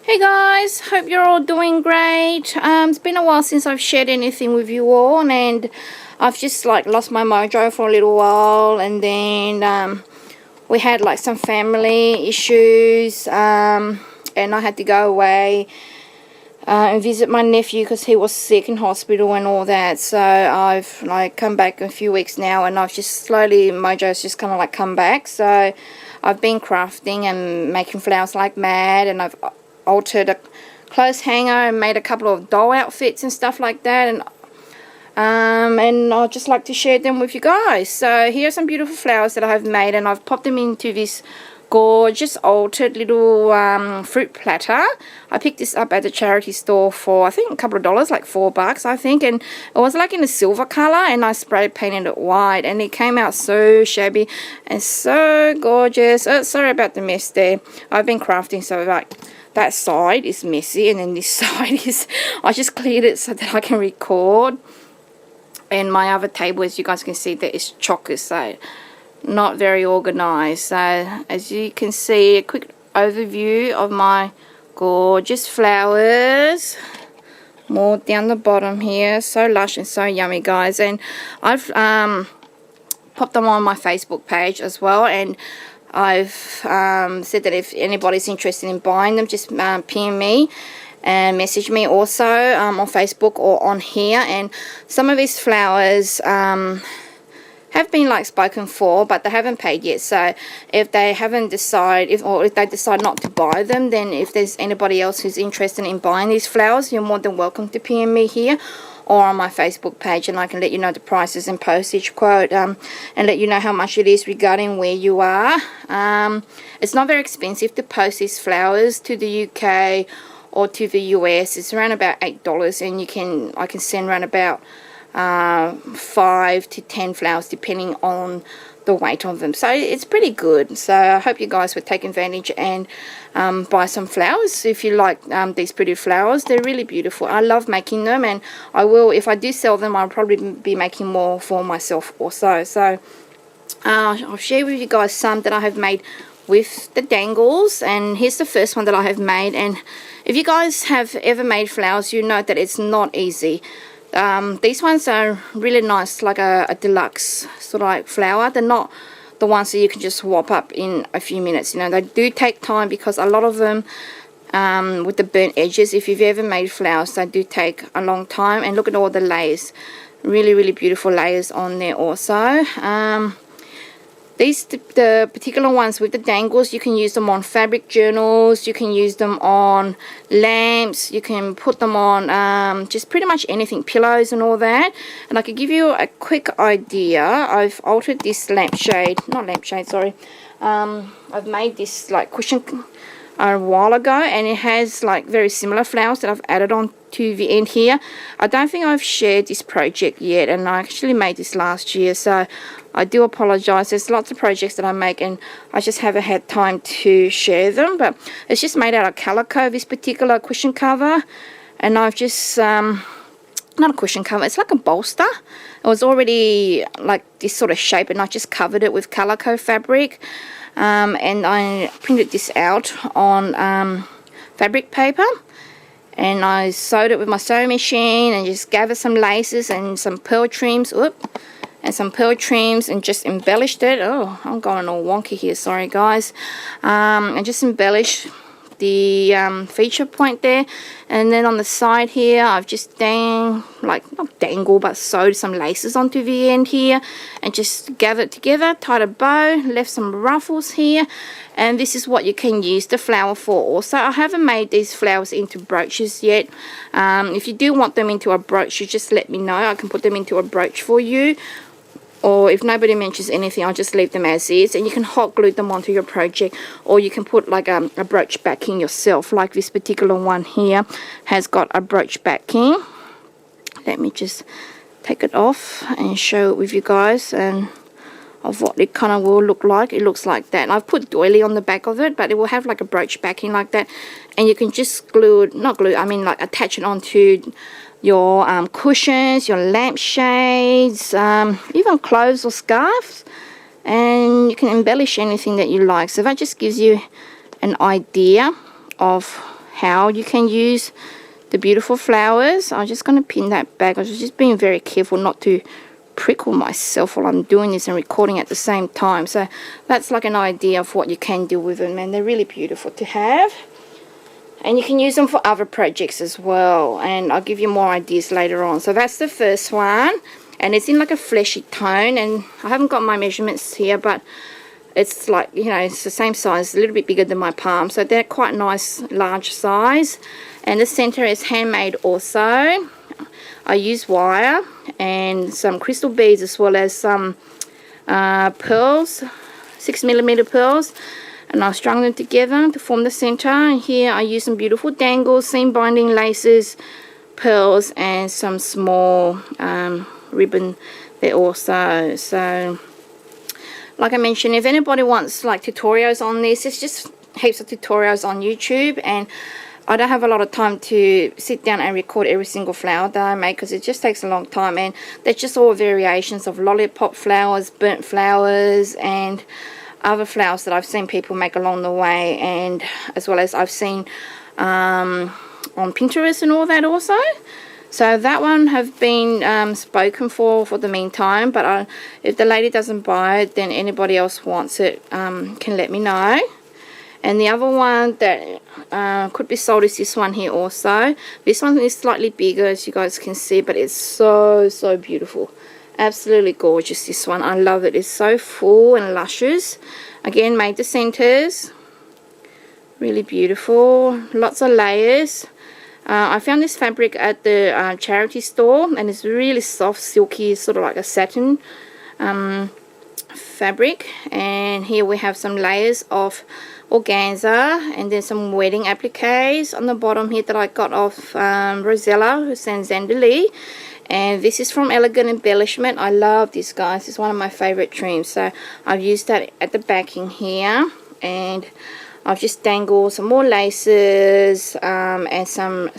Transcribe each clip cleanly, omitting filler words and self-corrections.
Hey guys, hope you're all doing great. It's been a while since I've shared anything with you all, and I've just like lost my mojo for a little while, and then we had like some family issues, and I had to go away and visit my nephew because he was sick in hospital and all that. So I've like come back in a few weeks now, and I've just slowly, mojo's just kind of like come back. So I've been crafting and making flowers like mad, and I've altered a clothes hanger and made a couple of doll outfits and stuff like that, and I'd just like to share them with you guys. So here are some beautiful flowers that I have made, and I've popped them into this gorgeous altered little fruit platter. I picked this up at the charity store for I think a couple of dollars, like $4 I think, and it was like in a silver color, and I spray painted it white, and it came out so shabby and so gorgeous. Oh, sorry about the mess there. I've been crafting, so like that side is messy, and then this side is, I just cleared it so that I can record. And my other table, as you guys can see, there is chockers, so not very organized. So as you can see, a quick overview of my gorgeous flowers. More down the bottom here, so lush and so yummy, guys. And I've popped them on my Facebook page as well, and I've said that if anybody's interested in buying them, just PM me and message me also on Facebook or on here. And some of these flowers have been like spoken for, but they haven't paid yet. So if they haven't decided, if they decide not to buy them, then if there's anybody else who's interested in buying these flowers, you're more than welcome to PM me here or on my Facebook page, and I can let you know the prices and postage quote, and let you know how much it is regarding where you are. It's not very expensive to post these flowers to the UK or to the US. It's around about $8, and I can send around about 5 to 10 flowers depending on the weight of them, so it's pretty good. So I hope you guys would take advantage and buy some flowers if you like these pretty flowers. They're really beautiful. I love making them, and I will, if I do sell them, I'll probably be making more for myself also. So I'll share with you guys some that I have made with the dangles, and here's the first one that I have made. And if you guys have ever made flowers, you know that it's not easy. These ones are really nice, like a deluxe sort of like flower. They're not the ones that you can just whop up in a few minutes. You know, they do take time, because a lot of them with the burnt edges, if you've ever made flowers, they do take a long time. And look at all the layers, really beautiful layers on there also. The particular ones with the dangles, you can use them on fabric journals, you can use them on lamps, you can put them on just pretty much anything, pillows and all that. And I could give you a quick idea. I've altered this lampshade, not lampshade, sorry. I've made this like cushion a while ago, and it has like very similar flowers that I've added on to the end here. I don't think I've shared this project yet, and I actually made this last year, so I do apologize. There's lots of projects that I make, and I just haven't had time to share them. But it's just made out of calico, this particular cushion cover, and I've just not a cushion cover, it's like a bolster. It was already like this sort of shape, and I just covered it with calico fabric. And I printed this out on fabric paper, and I sewed it with my sewing machine, and just gathered some laces and some pearl trims, and just embellished it. Oh, I'm going all wonky here, sorry guys. And just embellished the feature point there, and then on the side here I've just not dangle, but sewed some laces onto the end here, and just gathered together, tied a bow, left some ruffles here. And this is what you can use the flower for also. I haven't made these flowers into brooches yet. If you do want them into a brooch, you just let me know. I can put them into a brooch for you. Or if nobody mentions anything, I'll just leave them as is, and you can hot glue them onto your project, or you can put like a brooch backing yourself, like this particular one here has got a brooch backing. Let me just take it off and show it with you guys, and of what it kind of will look like. It looks like that, and I've put doily on the back of it, but it will have like a brooch backing like that, and you can just glue it, not glue, I mean like attach it onto your cushions, your lampshades, even clothes or scarves, and you can embellish anything that you like. So that just gives you an idea of how you can use the beautiful flowers. I'm just going to pin that back. I was just being very careful not to prickle myself while I'm doing this and recording at the same time. So that's like an idea of what you can do with them, and they're really beautiful to have. And you can use them for other projects as well, and I'll give you more ideas later on. So that's the first one, and it's in like a fleshy tone, and I haven't got my measurements here, but it's like, you know, it's the same size, a little bit bigger than my palm, so they're quite nice, large size. And the center is handmade also. I use wire and some crystal beads, as well as some pearls, 6mm pearls, and I strung them together to form the center. And here I use some beautiful dangles, seam binding laces, pearls, and some small ribbon there also. So like I mentioned, if anybody wants like tutorials on this, it's just heaps of tutorials on YouTube, and I don't have a lot of time to sit down and record every single flower that I make, because it just takes a long time, and they're just all variations of lollipop flowers, burnt flowers, and other flowers that I've seen people make along the way, and as well as I've seen on Pinterest and all that also. So that one have been spoken for the meantime, but if the lady doesn't buy it, then anybody else wants it can let me know. And the other one that could be sold is this one here also. This one is slightly bigger, as you guys can see, but it's so beautiful. Absolutely gorgeous, this one. I love it. It's so full and luscious. Again, made the centers. Really beautiful. Lots of layers. I found this fabric at the charity store, and it's really soft, silky, sort of like a satin fabric. And here we have some layers of organza, and then some wedding appliques on the bottom here that I got off Rosella, who's in Zandali. And this is from Elegant Embellishment. I love this, guys. It's one of my favorite trims. So I've used that at the backing here, and I've just dangled some more laces and some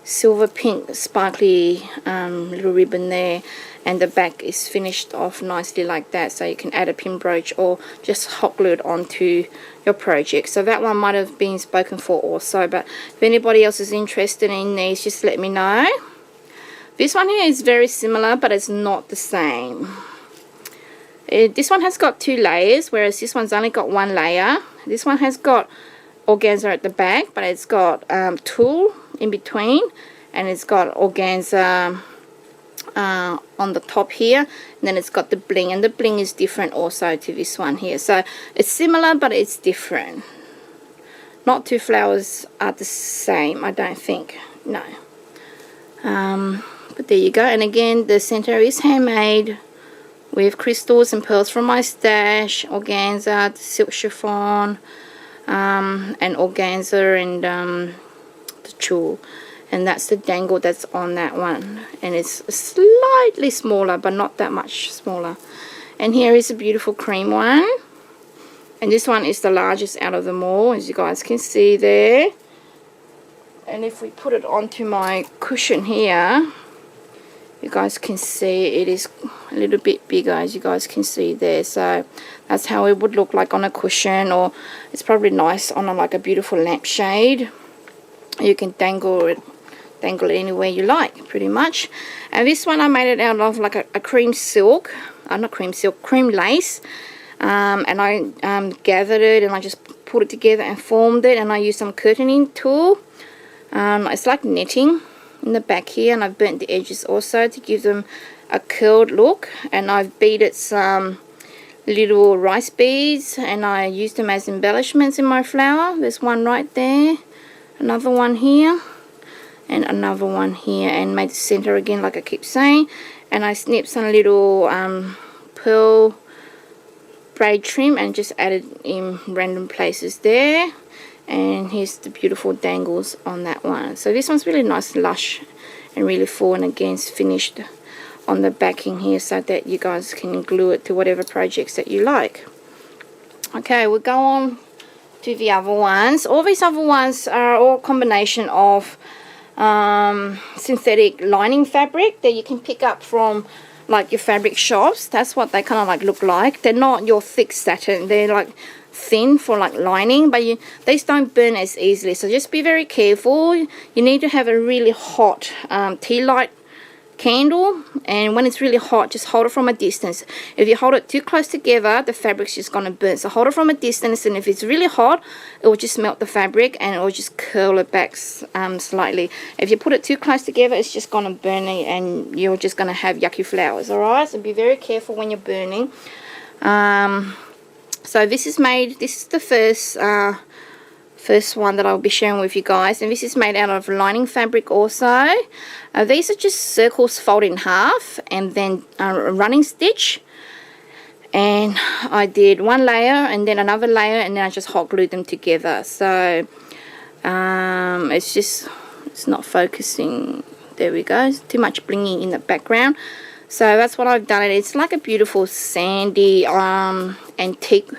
silver pink sparkly little ribbon there, and the back is finished off nicely like that, so you can add a pin brooch or just hot glue it onto your project. So that one might have been spoken for also, but if anybody else is interested in these, just let me know. This one here is very similar, but it's not the same. This one has got 2 layers, whereas this one's only got 1 layer. This one has got organza at the back, but it's got tulle in between, and it's got organza on the top here, and then it's got the bling, and the bling is different also to this one here. So it's similar, but it's different. Not 2 flowers are the same, I don't think. No. But there you go. And again, the center is handmade with crystals and pearls from my stash, organza, silk chiffon, and organza, and the tulle. And that's the dangle that's on that one, and it's slightly smaller, but not that much smaller. And here is a beautiful cream one, and this one is the largest out of them all, as you guys can see there. And if we put it onto my cushion here, you guys can see it is a little bit bigger, as you guys can see there. So that's how it would look like on a cushion, or it's probably nice on like a beautiful lampshade. You can dangle it anywhere you like, pretty much. And this one I made it out of like a cream silk, not cream silk, cream lace, and I gathered it, and I just put it together and formed it, and I used some curtaining tool. It's like netting in the back here, and I've burnt the edges also to give them a curled look. And I've beaded some little rice beads, and I used them as embellishments in my flower. There's one right there, another one here, and another one here, and made the center again like I keep saying. And I snipped some little pearl braid trim and just added in random places there. And here's the beautiful dangles on that one. So this one's really nice, lush, and really full, and again it's finished on the backing here, so that you guys can glue it to whatever projects that you like. Okay, we'll go on to the other ones. All these other ones are all a combination of synthetic lining fabric that you can pick up from like your fabric shops. That's what they kind of like look like. They're not your thick satin, they're like thin for like lining, but these don't burn as easily, so just be very careful. You need to have a really hot tea light candle, and when it's really hot, just hold it from a distance. If you hold it too close together, the fabric's just going to burn, so hold it from a distance, and if it's really hot, it will just melt the fabric and it will just curl it back slightly. If you put it too close together, it's just going to burn it and you're just going to have yucky flowers. Alright, so be very careful when you're burning. So this is the first one that I'll be sharing with you guys, and this is made out of lining fabric also. These are just circles folded in half and then a running stitch, and I did one layer and then another layer, and then I just hot glued them together. So it's not focusing. There we go. It's too much blinging in the background. So that's what I've done. It's like a beautiful sandy antique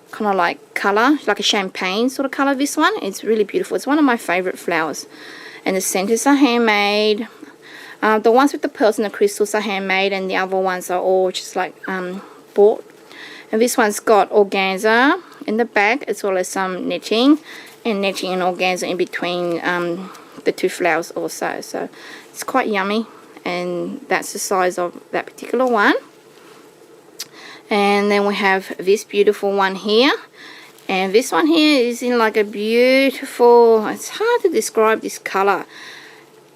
kind of like color, like a champagne sort of color. This one, it's really beautiful. It's one of my favorite flowers, and the centers are handmade. The ones with the pearls and the crystals are handmade, and the other ones are all just like bought. And this one's got organza in the back, as well as some netting and organza in between the two flowers also. So it's quite yummy, and that's the size of that particular one. And then we have this beautiful one here, and this one here is in like a beautiful, it's hard to describe this color.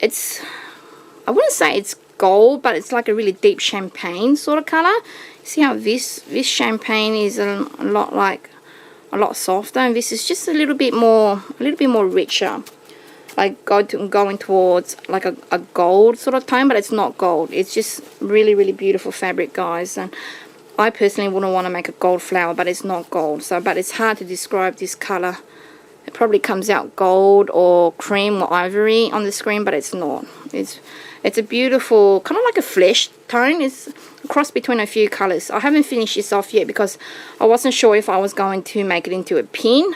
I wouldn't say it's gold, but it's like a really deep champagne sort of color. See how this champagne is a lot softer, and this is just a little bit more richer, like going towards like a gold sort of tone, but it's not gold. It's just really beautiful fabric, guys. And I personally wouldn't want to make a gold flower, but it's not gold. So, but it's hard to describe this color. It probably comes out gold or cream or ivory on the screen, but it's not. It's a beautiful, kind of like a flesh tone. It's a cross between a few colors. I haven't finished this off yet because I wasn't sure if I was going to make it into a pin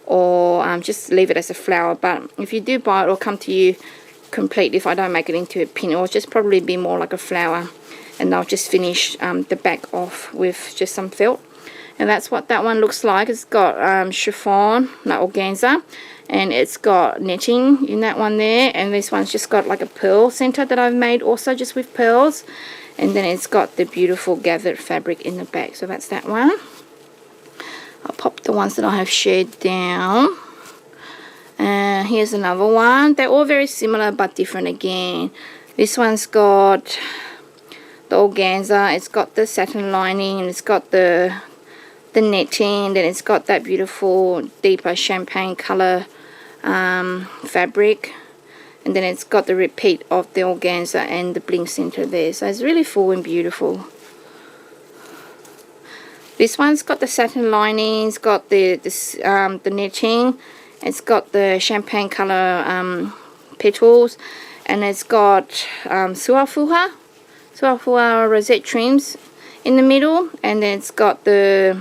or just leave it as a flower. But if you do buy it, it'll come to you complete. If I don't make it into a pin, it will just probably be more like a flower. And I'll just finish the back off with just some felt. And that's what that one looks like. It's got chiffon, like organza, and it's got netting in that one there. And this one's just got like a pearl center that I've made also just with pearls. And then it's got the beautiful gathered fabric in the back. So that's that one. I'll pop the ones that I have shared down. Here's another one. They're all very similar but different again. This one's got the organza, it's got the satin lining, and it's got the netting, then it's got that beautiful deeper champagne color fabric, and then it's got the repeat of the organza and the bling center there. So it's really full and beautiful. This one's got the satin lining, it's got the netting, it's got the champagne color petals, and it's got suafuha rosette trims in the middle, and then it's got the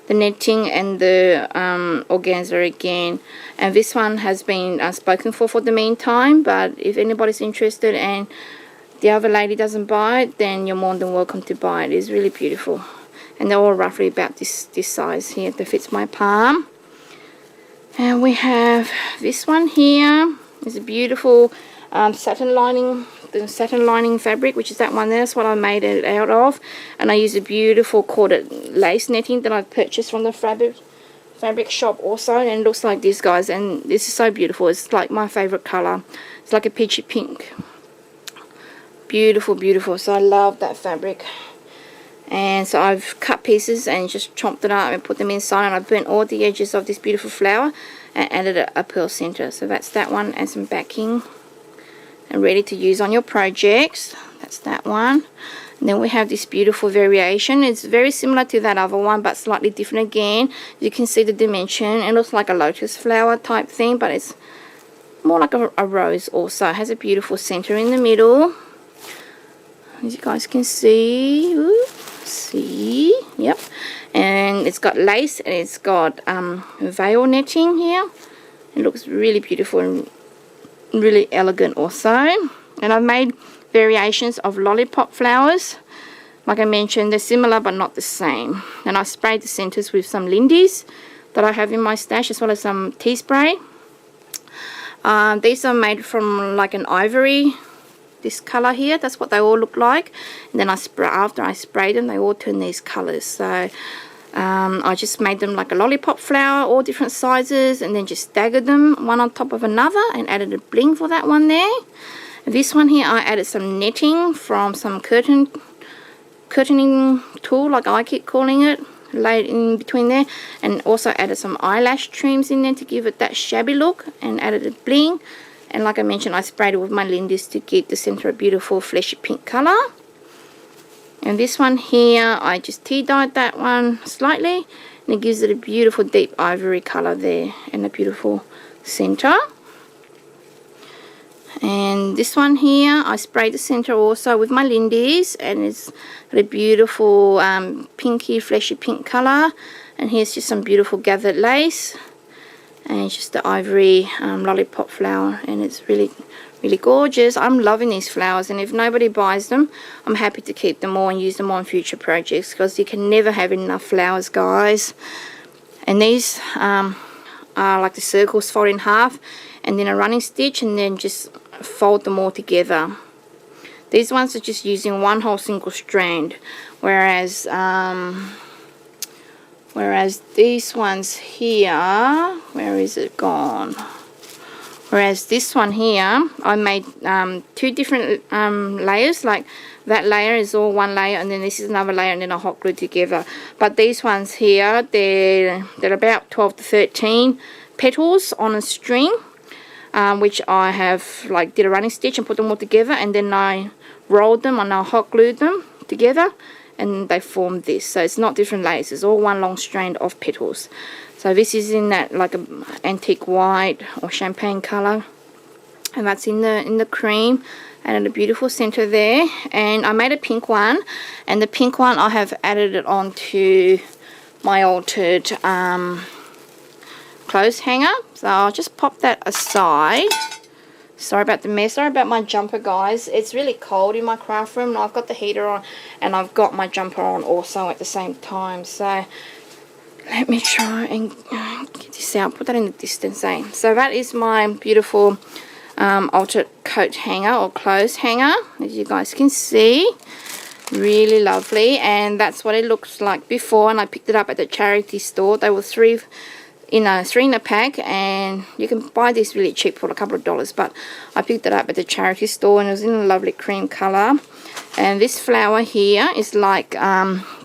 netting and the organza again. And this one has been spoken for the meantime, but if anybody's interested and the other lady doesn't buy it, then you're more than welcome to buy it. It's really beautiful, and they're all roughly about this size here that fits my palm. And we have this one here. It's a beautiful satin lining fabric, which is that one there. That's what I made it out of, and I use a beautiful corded lace netting that I purchased from the fabric shop also, and it looks like this, guys, and this is so beautiful. It's like my favorite color. It's like a peachy pink. Beautiful. So I love that fabric. And so I've cut pieces and just chomped it up and put them inside, and I burnt all the edges of this beautiful flower and added a pearl center. So that's that one, and some backing, and ready to use on your projects. That's that one. And then we have this beautiful variation. It's very similar to that other one, but slightly different again. You can see the dimension. It looks like a lotus flower type thing, but it's more like a rose also. It has a beautiful center in the middle, as you guys can see. Ooh, see, yep. And it's got lace, and it's got veil netting here. It looks really beautiful and really elegant also. And I've made variations of lollipop flowers Like I mentioned, they're similar but not the same. And I sprayed the centers with some Lindy's that I have in my stash, as well as some tea spray. These are made from like an ivory, this color here. That's what they all look like. And then after I sprayed them, they all turn these colors. So I just made them like a lollipop flower, all different sizes, and then just staggered them one on top of another and added a bling for that one there. This one here, I added some netting from some curtaining tool, like I keep calling it, laid in between there, and also added some eyelash trims in there to give it that shabby look, and added a bling. And like I mentioned, I sprayed it with my Lindy's to give the center a beautiful fleshy pink color. And this one here, I just tea dyed that one slightly, and it gives it a beautiful deep ivory color there and a beautiful center. And this one here, I sprayed the center also with my Lindy's, and it's got a beautiful pinky fleshy pink color. And here's just some beautiful gathered lace, and it's just the ivory lollipop flower, and it's really gorgeous. I'm loving these flowers, and if nobody buys them, I'm happy to keep them all and use them on future projects, because you can never have enough flowers, guys. And these are like the circles fold in half, and then a running stitch, and then just fold them all together. These ones are just using one whole single strand, whereas these ones here, where is it gone? Whereas this one here, I made two different layers. Like that layer is all one layer, and then this is another layer, and then I hot glued together. But these ones here, they're about 12 to 13 petals on a string, which I have like did a running stitch and put them all together, and then I rolled them and I hot glued them together, and they formed this. So it's not different layers, it's all one long strand of petals. So this is in that like a antique white or champagne color, and that's in the cream, and a beautiful center there. And I made a pink one, and the pink one I have added it onto my altered clothes hanger. So I'll just pop that aside. Sorry about the mess. Sorry about my jumper, guys. It's really cold in my craft room, and I've got the heater on, and I've got my jumper on also at the same time. So let me try and get this out. Put that in the distance, eh? So that is my beautiful altered coat hanger or clothes hanger, as you guys can see. Really lovely, and that's what it looks like before. And I picked it up at the charity store. They were three in a pack, and you can buy this really cheap for a couple of dollars, but I picked it up at the charity store, and it was in a lovely cream color. And this flower here is like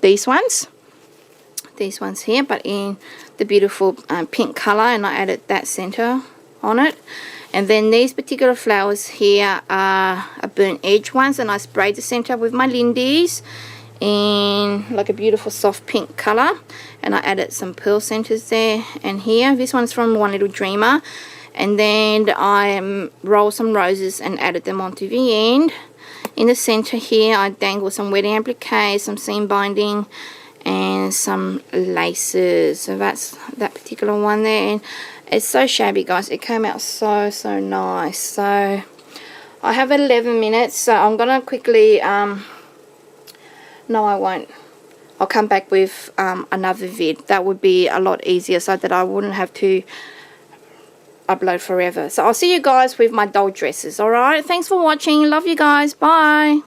these ones here, but in the beautiful pink color, and I added that center on it. And then these particular flowers here are burnt edge ones, and I sprayed the center with my Lindy's in like a beautiful soft pink color, and I added some pearl centers there. And here, this one's from One Little Dreamer, and then I rolled some roses and added them onto the end. In the center here, I dangled some wedding appliques, some seam binding, and some laces. So that's that particular one there, and it's so shabby, guys. It came out so nice. So I have 11 minutes, so I'm gonna quickly no, I won't. I'll come back with another vid. That would be a lot easier, so that I wouldn't have to upload forever. So I'll see you guys with my doll dresses, alright? Thanks for watching. Love you guys. Bye.